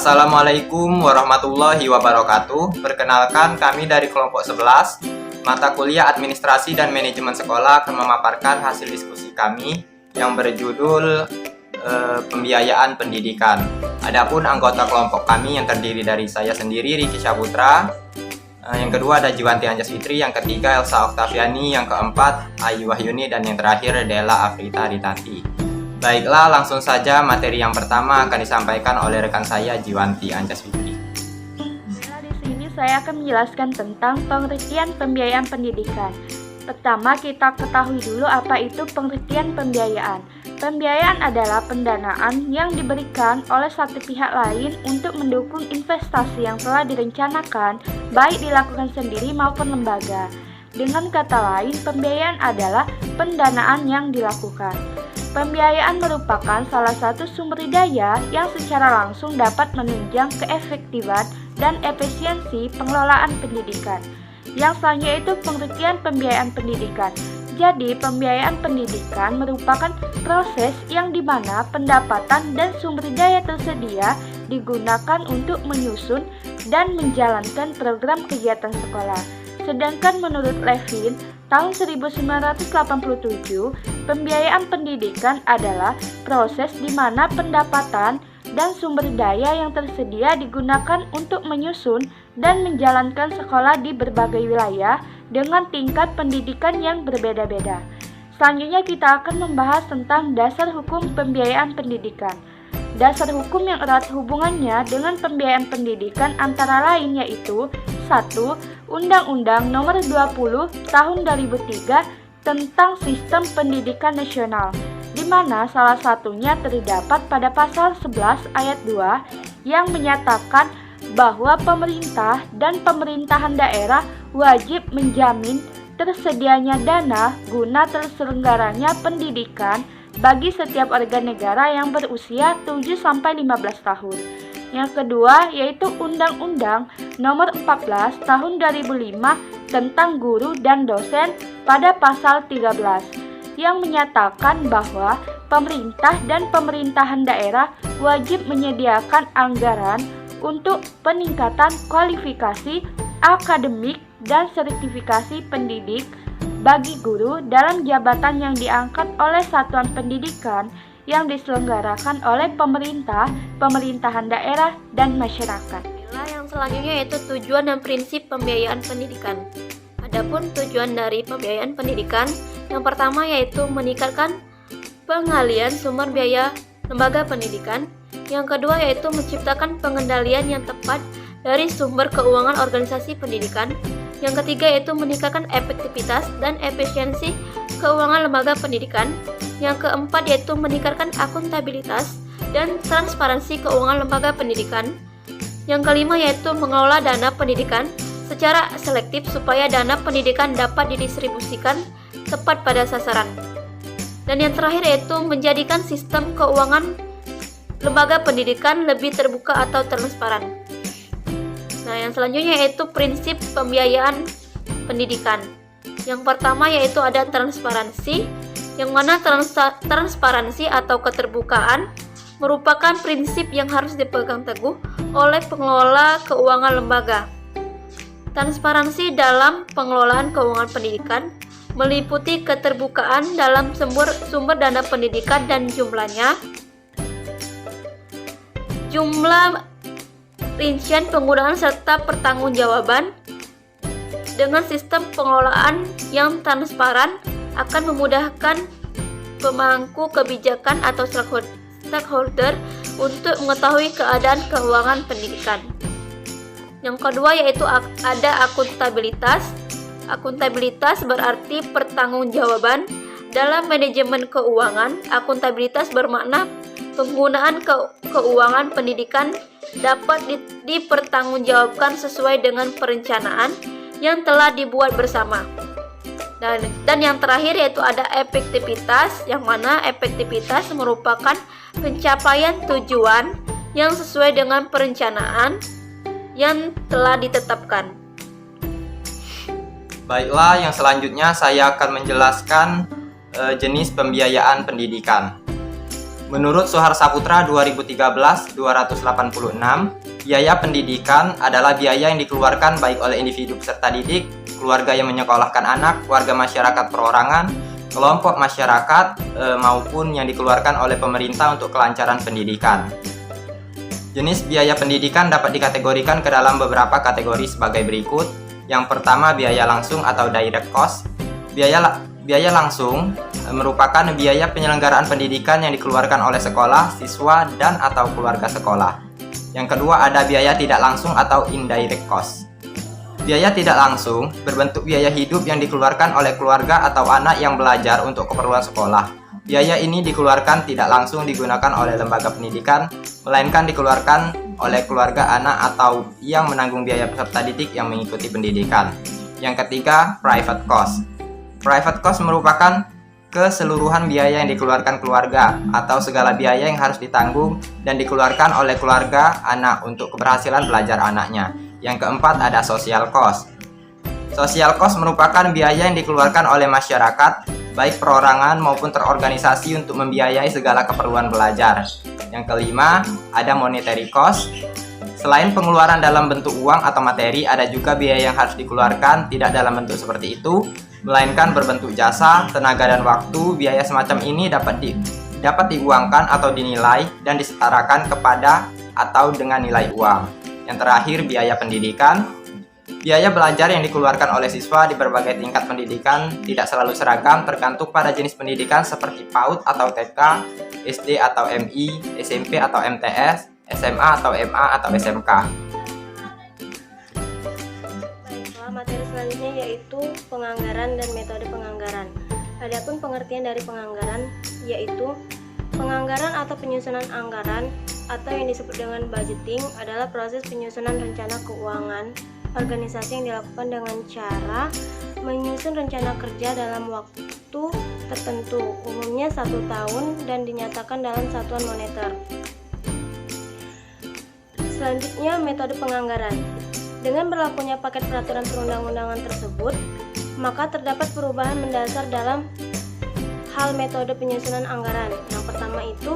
Assalamualaikum warahmatullahi wabarakatuh. Perkenalkan, kami dari kelompok 11 mata kuliah Administrasi dan Manajemen Sekolah akan memaparkan hasil diskusi kami yang berjudul Pembiayaan Pendidikan. Adapun anggota kelompok kami yang terdiri dari saya sendiri, Riki Syaputra, yang kedua ada Jiwanti Anjas Fitri, yang ketiga Elsa Oktaviani, yang keempat Ayu Wahyuni, dan yang terakhir Della Afrita Ritati. Baiklah, langsung saja materi yang pertama akan disampaikan oleh rekan saya Jiwanti Anjas Fitri. Di sini saya akan menjelaskan tentang pengertian pembiayaan pendidikan. Pertama, kita ketahui dulu apa itu pengertian pembiayaan. Pembiayaan adalah pendanaan yang diberikan oleh satu pihak lain untuk mendukung investasi yang telah direncanakan, baik dilakukan sendiri maupun lembaga. Dengan kata lain, pembiayaan adalah pendanaan yang dilakukan. Pembiayaan merupakan salah satu sumber daya yang secara langsung dapat menunjang keefektifan dan efisiensi pengelolaan pendidikan. Yang selanjutnya itu pengertian pembiayaan pendidikan. Jadi, pembiayaan pendidikan merupakan proses yang dimana pendapatan dan sumber daya tersedia digunakan untuk menyusun dan menjalankan program kegiatan sekolah. Sedangkan menurut Levin, tahun 1987, pembiayaan pendidikan adalah proses di mana pendapatan dan sumber daya yang tersedia digunakan untuk menyusun dan menjalankan sekolah di berbagai wilayah dengan tingkat pendidikan yang berbeda-beda. Selanjutnya kita akan membahas tentang dasar hukum pembiayaan pendidikan. Dasar hukum yang erat hubungannya dengan pembiayaan pendidikan antara lain yaitu 1. Undang-Undang Nomor 20 Tahun 2003 tentang Sistem Pendidikan Nasional, di mana salah satunya terdapat pada pasal 11 ayat 2 yang menyatakan bahwa pemerintah dan pemerintahan daerah wajib menjamin tersedianya dana guna terselenggaranya pendidikan bagi setiap warga negara yang berusia 7-15 tahun. Yang kedua yaitu Undang-Undang Nomor 14 Tahun 2005 tentang guru dan dosen pada pasal 13 yang menyatakan bahwa pemerintah dan pemerintahan daerah wajib menyediakan anggaran untuk peningkatan kualifikasi akademik dan sertifikasi pendidik bagi guru dalam jabatan yang diangkat oleh satuan pendidikan yang diselenggarakan oleh pemerintah, pemerintahan daerah, dan masyarakat. Yang selanjutnya yaitu tujuan dan prinsip pembiayaan pendidikan. Adapun tujuan dari pembiayaan pendidikan, yang pertama yaitu meningkatkan pengalian sumber biaya lembaga pendidikan. Yang kedua yaitu menciptakan pengendalian yang tepat dari sumber keuangan organisasi pendidikan. Yang ketiga yaitu meningkatkan efektivitas dan efisiensi keuangan lembaga pendidikan. Yang keempat yaitu meningkatkan akuntabilitas dan transparansi keuangan lembaga pendidikan. Yang kelima yaitu mengelola dana pendidikan secara selektif supaya dana pendidikan dapat didistribusikan tepat pada sasaran. Dan yang terakhir yaitu menjadikan sistem keuangan lembaga pendidikan lebih terbuka atau transparan. Nah, yang selanjutnya yaitu prinsip pembiayaan pendidikan. Yang pertama yaitu ada transparansi, yang mana transparansi atau keterbukaan merupakan prinsip yang harus dipegang teguh oleh pengelola keuangan lembaga. Transparansi dalam pengelolaan keuangan pendidikan meliputi keterbukaan dalam sumber dana pendidikan dan jumlahnya, jumlah, rincian penggunaan serta pertanggungjawaban. Dengan sistem pengelolaan yang transparan akan memudahkan pemangku kebijakan atau stakeholder untuk mengetahui keadaan keuangan pendidikan. Yang kedua yaitu ada akuntabilitas. Akuntabilitas berarti pertanggungjawaban dalam manajemen keuangan. Akuntabilitas bermakna penggunaan keuangan pendidikan dapat dipertanggungjawabkan sesuai dengan perencanaan yang telah dibuat bersama. Dan yang terakhir yaitu ada efektivitas, yang mana efektivitas merupakan pencapaian tujuan yang sesuai dengan perencanaan yang telah ditetapkan. Baiklah, yang selanjutnya saya akan menjelaskan jenis pembiayaan pendidikan. Menurut Suhar Saputra 2013-286, biaya pendidikan adalah biaya yang dikeluarkan baik oleh individu peserta didik, keluarga yang menyekolahkan anak, warga masyarakat perorangan, kelompok masyarakat, maupun yang dikeluarkan oleh pemerintah untuk kelancaran pendidikan. Jenis biaya pendidikan dapat dikategorikan ke dalam beberapa kategori sebagai berikut. Yang pertama, biaya langsung atau direct cost. Biaya langsung merupakan biaya penyelenggaraan pendidikan yang dikeluarkan oleh sekolah, siswa, dan atau keluarga sekolah. Yang kedua, ada biaya tidak langsung atau indirect cost. Biaya tidak langsung berbentuk biaya hidup yang dikeluarkan oleh keluarga atau anak yang belajar untuk keperluan sekolah. Biaya ini dikeluarkan tidak langsung digunakan oleh lembaga pendidikan, melainkan dikeluarkan oleh keluarga anak atau yang menanggung biaya peserta didik yang mengikuti pendidikan. Yang ketiga, private cost. Private cost merupakan keseluruhan biaya yang dikeluarkan keluarga atau segala biaya yang harus ditanggung dan dikeluarkan oleh keluarga anak untuk keberhasilan belajar anaknya. Yang keempat, ada social cost. Social cost merupakan biaya yang dikeluarkan oleh masyarakat, baik perorangan maupun terorganisasi untuk membiayai segala keperluan belajar. Yang kelima, ada monetary cost. Selain pengeluaran dalam bentuk uang atau materi, ada juga biaya yang harus dikeluarkan tidak dalam bentuk seperti itu, melainkan berbentuk jasa, tenaga, dan waktu. Biaya semacam ini dapat diuangkan atau dinilai dan disetarakan kepada atau dengan nilai uang. Yang terakhir, biaya pendidikan. Biaya belajar yang dikeluarkan oleh siswa di berbagai tingkat pendidikan tidak selalu seragam, tergantung pada jenis pendidikan seperti PAUD atau TK, SD atau MI, SMP atau MTS, SMA atau MA atau SMK. Baiklah, materi selanjutnya yaitu penganggaran dan metode penganggaran. Adapun pengertian dari penganggaran yaitu penganggaran atau penyusunan anggaran atau yang disebut dengan budgeting adalah proses penyusunan rencana keuangan organisasi yang dilakukan dengan cara menyusun rencana kerja dalam waktu tertentu, umumnya 1 tahun, dan dinyatakan dalam satuan moneter. Selanjutnya, metode penganggaran. Dengan berlakunya paket peraturan perundang-undangan tersebut, maka terdapat perubahan mendasar dalam hal metode penyusunan anggaran. Yang pertama itu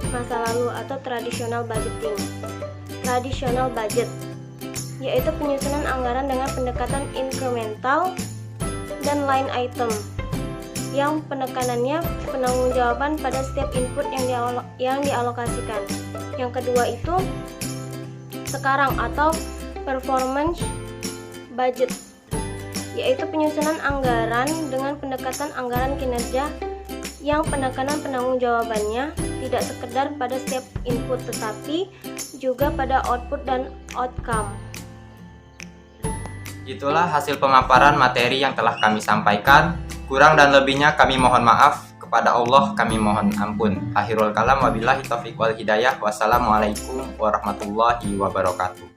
masa lalu atau traditional budgeting. Traditional budget yaitu penyusunan anggaran dengan pendekatan incremental dan line item yang penekanannya penanggung-jawaban pada setiap input yang dialokasikan. Yang kedua itu sekarang atau performance budget, yaitu penyusunan anggaran dengan pendekatan anggaran kinerja yang penekanan penanggung-jawabannya tidak sekedar pada setiap input tetapi juga pada output dan outcome. Itulah hasil pemaparan materi yang telah kami sampaikan. Kurang dan lebihnya kami mohon maaf. Kepada Allah kami mohon ampun. Akhirul kalam, wabillahi taufiq wal hidayah. Wassalamualaikum warahmatullahi wabarakatuh.